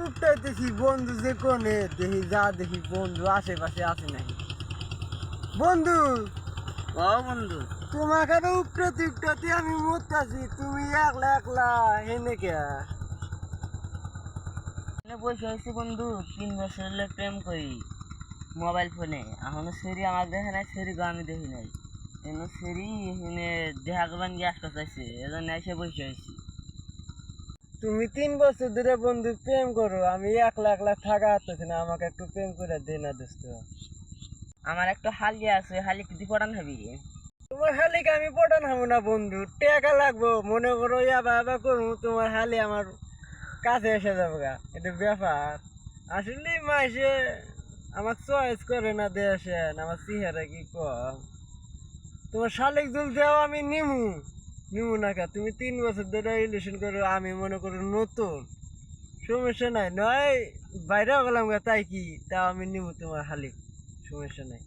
উপটাইতেছি বন্ধু যে কোনে দেখি যা দেখি বন্ধু আশেপাশে আছে নাকি বন্ধু। ও বন্ধু, তোমাকে তো উপটাতে উপটাতে আমি মরতাছি, তুমি একলা একলা হেনে কে? বসে হয়েছি বন্ধু, 3 বছর হলে প্রেম করি মোবাইল ফোনে। এখনো সেরি আমার দেখে নাই, সেরি গো আমি দেখি নাই। এনে সেরি এখানে দেখা করবেন গিয়ে আসতে চাইছে, এজন্য এসে বসে হয়েছি। তুমি 3 বছর ধরে বন্ধু প্রেম করো, আমি একলা একলা থাকা হতেছি না, আমাকে একটু প্রেম করে দে না দোস্ত। আমার একটা হালি আছে, হালি কি পড়ান হবি? তোমার হালিকে আমি পটান হবো না বন্ধু, টাকা লাগবো মনে করো, ইয়াবা ইয়াবা করবো, তোমার হালি আমার কাছে এসে যাবো গা, এটা ব্যাপার। আসলে মাসে আমার চয়েস করে না দেশেন, আমার চেহারা কি কম। তোমার শালিক জল দেওয়া আমি নিমু নিমু না কা, তুমি 3 বছর ধরে রিলেশন করো, আমি মনে করো নতুন, সমস্যা নাই, নয় বাইরে গেলাম গা, তাই কি তাও আমি নিমু তোমার হালিক, সমস্যা নাই।